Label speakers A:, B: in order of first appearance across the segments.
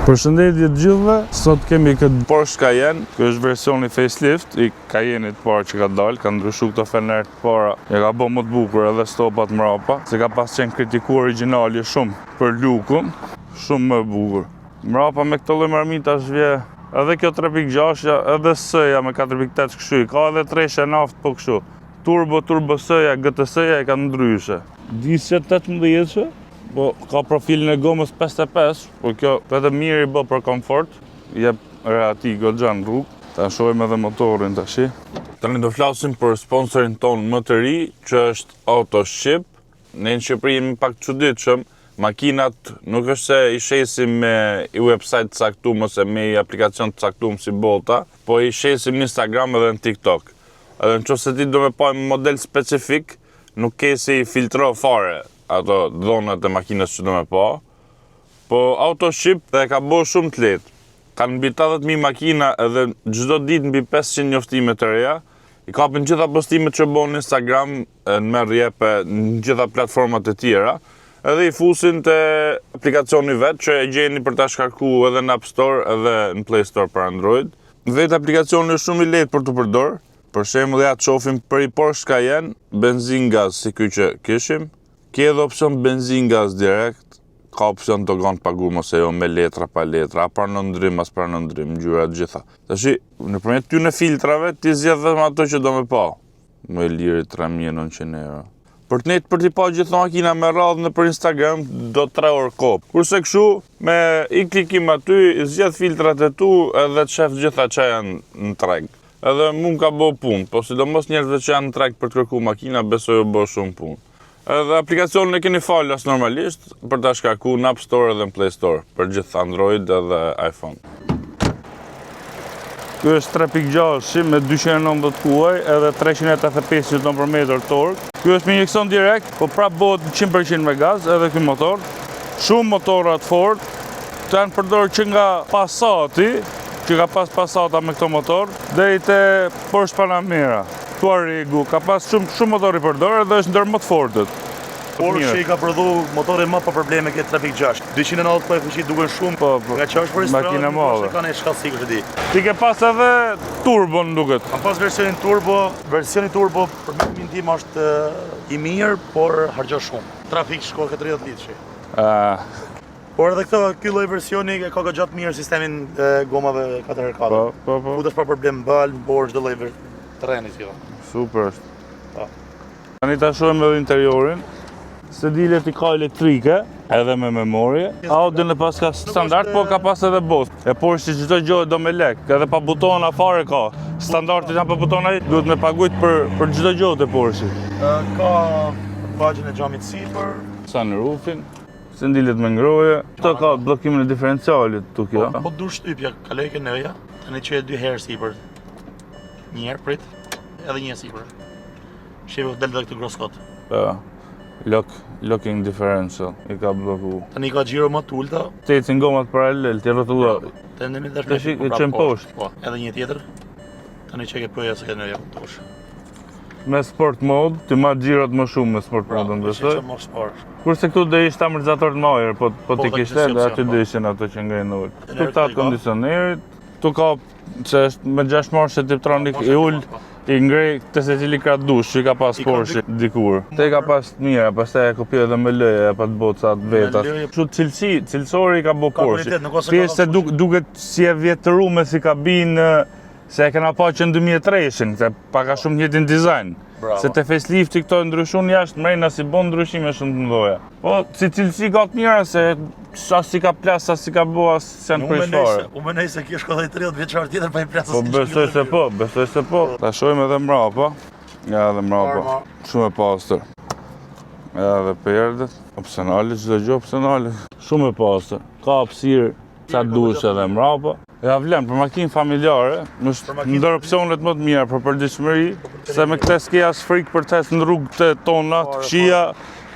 A: Përshëndetje të gjithëve, sot kemi këtë Porsche Cayenne, ky është versioni facelift i Cayenne-it parë që ka dalë, ka ndryshu këto fenert para, ja ka bë më të bukur edhe stopat mrapa, se ka pas qenë kritiku origjinali shumë për lukun, shumë më bukur. Mrapa me këto lloj marmitash vje edhe kjo 3.6, edhe S-ja me 4.8 kështu, ka edhe treshe naft po kështu. Turbo S-ja, GTS-ja e ka ndryshe. Disje 18-shë, po ka profilin e gomës 55, po kjo vetëm mirë i bë për komfort, jep reati goxha në rrugë. Ta shohim edhe motorin tash. Tani do flasim për sponsorin ton më të ri, që është AutoShip. Ne në Shqipëri jemi pak çuditshëm, makinat nuk është se i shesim me i website të caktuar ose me i aplikacion të caktuar si Bolta, po i shesim në Instagram edhe në TikTok. Edhe nëse ti do me pa një model specifik, nuk ke si i filtro fare ato dhonat e makinës që do me pa, po AutoShip dhe ka bo shumë të letë. Kanë mbi 80.000 makina edhe çdo ditë mbi 500 njoftime të reja, i kapin gjitha postimet që bo në Instagram, në merë jepe në gjitha platformat e tjera, edhe i fusin të aplikacioni vetë që e gjeni për ta shkarku edhe në App Store edhe në Play Store për Android. Vetë aplikacioni është shumë i lehtë për të përdorë, për shembull ja të shohim për i Porsche Cayenne, benzin gaz si ky që kishim. Ke edhe opcion benzin gaz direkt, ka opcion dogan pagu ose jo me letra pa letra, a pranon ndrim, as pranon ndrim, ngjyra të gjitha. Tashi, nëpërmjet këtyre filtrave ti zgjedh vetëm ato që do me pa. Më liri 3.900 euro. Për të net për t'i pa gjithë makina me radhë nëpër Instagram do 3 orë kohë. Kurse kështu me i klikim aty, zgjedh filtrat e tu edhe të shef gjitha që janë në treg. Edhe mu ka bo punë, po sidomos njerëzve që janë në treg për të kërku makina, besoj u bo shumë punë. Edhe aplikacionin e keni falas normalisht për ta shkarku në App Store edhe në Play Store për gjithë Android edhe iPhone. Ky është 3.6 me 290 kuaj edhe 385 Nm tork. Ky është me injeksion direkt, po prap bëhet 100% me gaz edhe ky motor. Shumë motorat Ford të janë përdorur që nga Passati, që ka pas Passata me këto motor, deri te Porsche Panamera. Tuaregu, ka pas shumë motor i përdorë edhe është ndër më të fortët.
B: Porsche i ka prodhu motore më pa probleme ke 3.6. 290 kuaj fuqi duken shumë, nga që është për
A: makina madhe.
B: Ka një shkallësi kështë di.
A: Ti ke pas edhe turbo në duket.
B: Kam pas versioni turbo për mendimin tim është i mirë, por harxhon shumë. Trafik shko 30 litri. Por edhe ky lloj versioni ka goxha të mirë sistemin e gomave 4x4.
A: Po.
B: Futesh pa problem bal, por çdo lloj terreni jo.
A: Super është. Tani ta shohim edhe interiorin. Sedilet i ka elektrike, edhe me memorie. Audin e pas ka standard, po ka pas edhe Bose. E Porsche çdo gjë do me lek, edhe pa butona fare ka. Standardi janë pa butona, duhet me paguajt për çdo gjë te Porsche.
B: Ka bagjen e xhamit sipër,
A: sunroofin, sendilet me ngroje. Këto ka bllokimin e diferencialit tu kjo.
B: Po dush shtypja, kaloj ke neja, tani çoj 2 herë sipër. Një herë prit, edhe një sipër. Shivo del edhe këtë groskot.
A: Po. Locking differential i ka blloku.
B: Tani ka xhiro më të ulta.
A: Te ecin gomat paralel, ti rrotullon.
B: Tani më dash
A: e çem poshtë.
B: Po, edhe një tjetër. Tani çeke proja se kanë ja tosh.
A: Me sport mode, ti ma xhirot më shumë me sport mode besoj. Kurse këtu do ishte amortizator të majër, po ti kishte edhe aty do ishin ato që ngrenë në ul. Këtu ka kondicionerit, tu ka që është me 6 marshe Tiptronic i ul, i ngrej të se cili ka dush që i ka pas Porsche dikur. Te ka pas mira, pastaj e kopjoj edhe me lëje, pa të boca të vetas. Kështu cilësori i ka bo Porsche. Pjesë se duket si e vjetërume si kabinë, se e kena pa që në 2003-shin, se paka shumë njëtin dizajn. Se te facelifti këto ndryshun jashtë mrejna si bon ndryshime shumë të mdoja. Po, si cilësi ka të mira, se as si ka plas, as si ka bo, as si janë përshfare.
B: U menej se kjo shko dhe i 30 vjeqar tjetër pa i plas.
A: Po, besoj se po. Ta shojmë edhe mrapa. Ja, edhe mrapa. Shumë e pastër. Ja, edhe perdet. Opsionale, çdo gjë opsionale. Shumë e pastër. Ka hapësirë sa dush edhe mrapa. Ja vlen për makinë familjare, është ndër opsionet më të mira për përditshmëri, se me këtë s'ke as frikë për të në rrugë të tona, të këqija,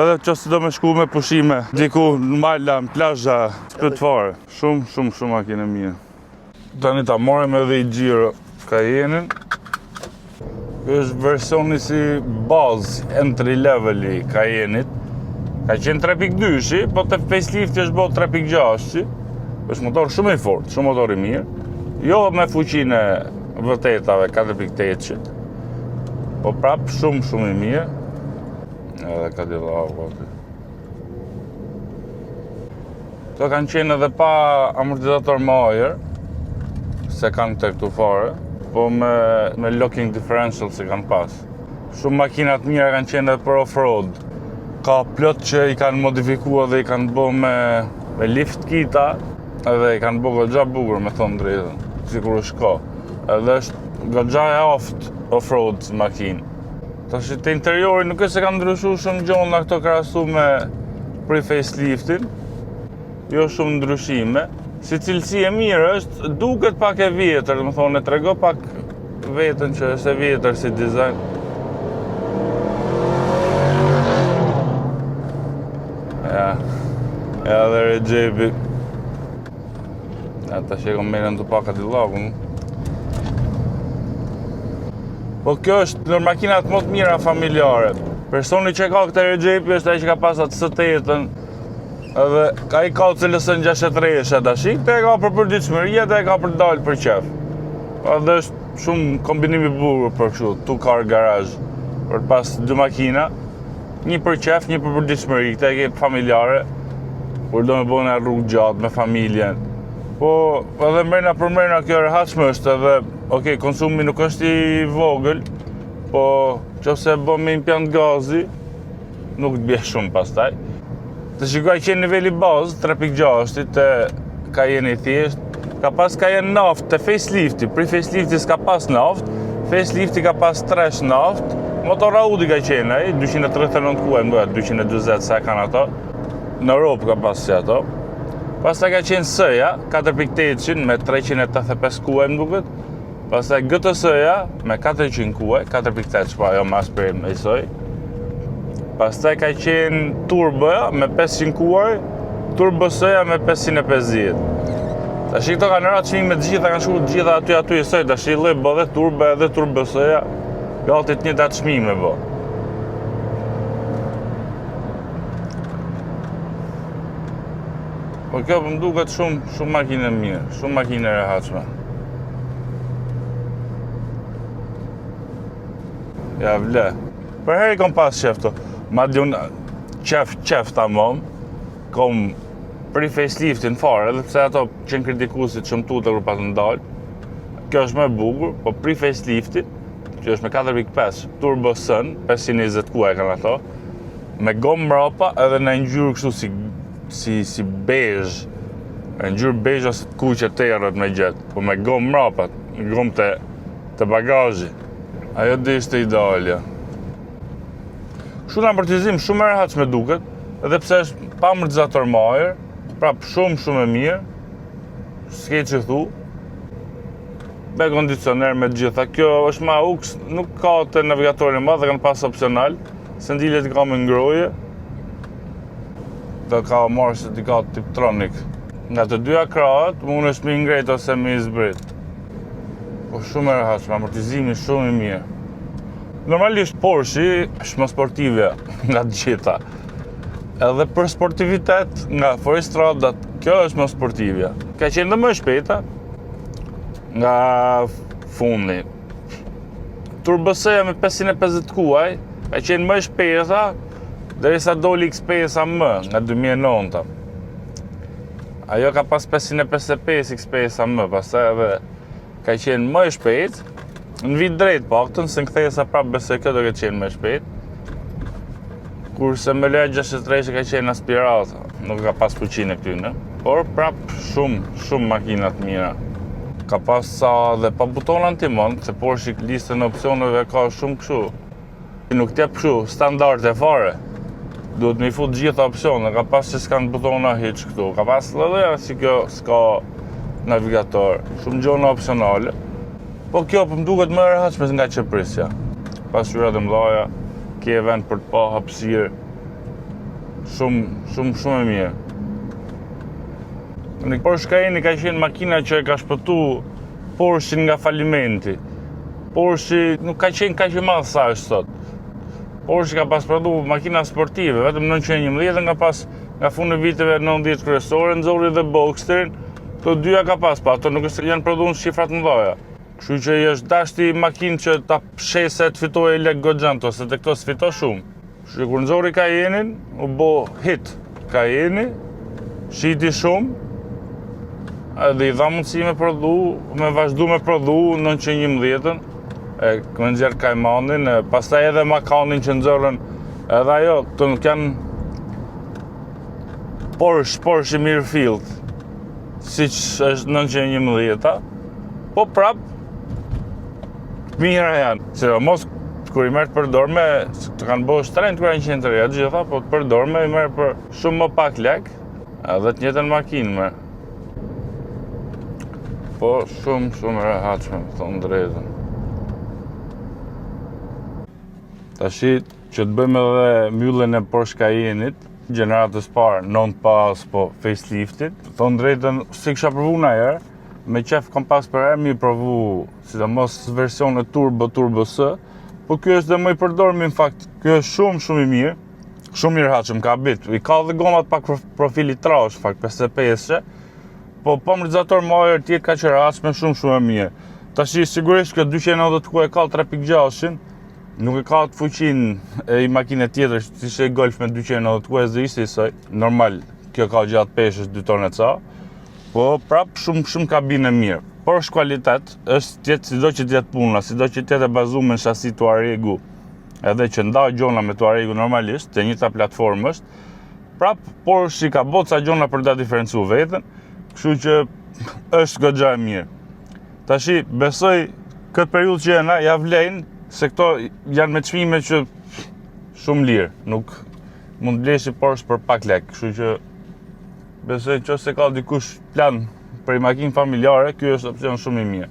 A: edhe qëse do me shku me pushime, diku në mala, në plazha, s'pët fare. Shumë makinë mirë. Tani ta marrim edhe i Giro Cayenne-in. Ky është versioni si bazë entry level i Cayenne-it. Ka qenë 3.2, po të facelifti është bërë 3.6. është motor shumë i fortë, shumë motor i mirë. Jo me fuqinë e vërtetave 4.8-shit, po prapë shumë i mirë. Edhe Cadillac aty. Këto kanë qenë edhe pa amortizator më ajër, se kanë këtu fare, po me locking differential se kanë pas. Shumë makinat mira kanë qenë edhe për off-road. Ka plot që i kanë modifikuar dhe i kanë bo me lift kita, edhe i kanë bo goxha bukur me thonë drejtën, sikur është ka. Edhe është goxha e off-road makinë. Tash te interiori nuk është se kanë ndryshuar shumë gjona këto krahasu me pre-faceliftin. Jo shumë ndryshime. Si cilësi e mirë është, duket pak e vjetër, më thonë, e trego pak vetën që është e vjetër si dizajn. Ja, edhe Rexhepi. Ja, tash e kom merren të pak Cadillacun. Po kjo është ndër makinat më të mira familjare. Personi që ka këtë Rexhepi është ai që ka pas atë S8-ën, edhe ai ka CLS-n 63 tash, te e ka për përditshmëria, te e ka për dalë për qef. Edhe është shumë kombinim i bukur për kështu, two car garage, për pas dy makina, një për qef, një për përditshmëri, këtë e ke familjarë, kur do me bëjnë rrugë gjatë me familjen. Po edhe mrena për mrena kjo rehatshme është edhe, okej, konsumi nuk është i vogël, po nëse bën me impiant gazi, nuk të bie shumë pastaj. Të shikoj që niveli bazë 3.6 të Cayenne i thjesht, ka pas Cayenne naft të facelifti, pre-facelifti s'ka pas naft, facelifti ka pas tresh naft, motor Audi ka qenë ai, 239 kuaj, 220 sa kanë ato, në Europë ka pas si ato. Pastaj ka qenë S-ja, 4.8 me 385 kuaj më duket. Pastaj GTS-ja me 400 kuaj, 4.8 pa jo mas për me isoj. Pastaj ka qenë Turbo-ja me 500 kuaj, Turbo S-ja me 550. Tash këto kanë ratë çmime të gjitha, kanë shkuar të gjitha aty isoj, tash i lloj bë edhe Turbo edhe Turbo S-ja, gati të njëjta çmime bë. Po kjo më duket shumë makinë mirë, shumë makinë e rehatshme. Ja vle. Për herë kom pas qef to. Madje unë qef tamam. Kom pre-faceliftin fare, edhe pse ato qenë kritikuesit shumë tutë kur pas ndal. Kjo është më e bukur, po pre-facelifti, që është me 4.5 Turbo S, 520 kuaj kanë ato, me gomë mrapa edhe në ngjyrë kështu si bezh, në ngjyrë bezh ose të kuqe terrët me gjetë, po me gomë mrapa, gomë të bagazhi. Ajo dhe ishte idealja. Kështu në amortizim shumë e rehatshme duket, edhe pse është pa amortizator më ajër, prapë shumë e mirë, s'ke që thu, me kondicioner me gjitha. Kjo është ma ux, nuk ka të navigatorin ma dhe kanë pas opcional, sendilet ka me ngroje, dhe ka marrë se t'i ka Tiptronic. Nga të dyja krahat, mund është mi ngrejt ose mi zbrit. Po shumë e rehatshme, amortizimi shumë i mirë. Normalisht Porsche është më sportive nga të gjitha. Edhe për sportivitet nga Forestradat, kjo është më sportivja. Ka qenë dhe më shpejta nga fundi. Turbo S-ja me 550 kuaj ka qenë më shpejta derisa doli X5-a nga 2009. Ajo ka pas 555 X5-a pastaj edhe ka qenë më shpejt, në vit drejt paktën, se në kthesa prapë besoj kjo do këtë qenë më shpejt. Kurse me lejë 63 ka qenë aspirata, nuk ka pas fuqinë e këtyne. Por prapë shumë makinat mira. Ka pas sa dhe pa buton antimon, se Porsche listën e opsioneve ka shumë kështu. Nuk t'jep kështu, standard e fare. Duhet me i fut gjitha opsione, ka pas që s'kan butona hiç këtu. Ka pas lëdheja si kjo s'ka navigator, shumë gjona opsionale. Po kjo më duket më e rehatshme nga qeprisja. Pasqyrat e mëdha, ke vend për të pa hapësirë. Shumë e mirë. Në Porsche Cayenne ka qenë makina që e ka shpëtu Porsche nga falimenti. Porsche nuk ka qenë kaq i madh sa është sot. Porsche ka pas prodhu makina sportive, vetëm 911 nga fundi viteve 90 kryesore, nxorri dhe Boxsterin, Të dyja ka pas, pa ato nuk është janë prodhuar në shifrat më dhaja. Kështu që i është dashti makinë që ta pshese të fitoj lek goxhant ose të këto s'fito shumë. Kështu që kur nxori Cayennein, u bo hit Cayenne, shiti shumë, edhe i dha mundësi me vazhdu me prodhu 911-ën, me nxjerr Caymanin, pastaj edhe Macanin që nxorën, edhe ajo, të nuk janë Porsche Mirfield, siç është 911-a, po prap mira janë. Se mos kur i merr të përdorme, të kanë bërë shtrenjt kur janë qenë të reja gjitha, po të përdorme i merr për shumë më pak lek, edhe të njëjtën makinë merr. Po shumë e rehatshme, thonë drejtën. Tashi që të bëjmë edhe mbylljen e Porsche Cayenneit, gjeneratës parë, non pas, po faceliftit. Thonë drejtën, si kisha provu në herë, me qef kam pas për herë mi provu, sidomos versionet Turbo S, po kjo është dhe më i përdormi në fakt, kjo është shumë i mirë, shumë i rehatshëm, ka bit. I ka dhe gomat pak profili trash, fakt 55-she, po amortizator më ajër tjetë ka që rehatshme shumë e mirë. Tashi sigurisht kjo 290 ku e ka 3.6-shin, nuk e ka të fuqin e i makine tjetër, që ishe Golf me 290 ku e zë ishte i saj. Normal, kjo ka gjatë peshës 2 tonë e ca, po prap shumë kabinë e mirë. Por është kualitet, është tjetë sido që tjetë puna, sido që tjetë e bazuar në shasi Tuaregu, edhe që ndaj gjona me Tuaregu normalisht, të njëjta platformë është, prap Porsche i ka boca gjona për ta diferencu veten, kështu që është goxha e mirë. Tashi, besoj këtë periudhë që jena, ja vlejnë, se këto janë me çmime që shumë lirë, nuk mund të bleshi Porsche për pak lek, kështu që besoj nëse ka dikush plan për i makinë familjare, ky është opsion shumë i mirë.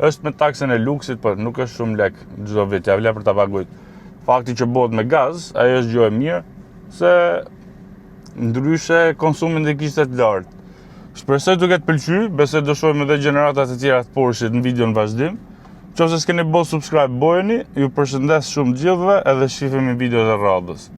A: Është me taksën e luksit, por nuk është shumë lek çdo vit, ja vlen për ta paguajt. Fakti që bëhet me gaz, ajo është gjë e mirë, se ndryshe konsumi do kishte të lartë. Shpresoj të ketë pëlqyer, besoj do shohim edhe gjeneratat e tjera të Porsche në videon vazhdim. Nëse s'keni bërë subscribe, bëjeni, ju përshëndes shumë gjithëve edhe shihemi videot e radhës.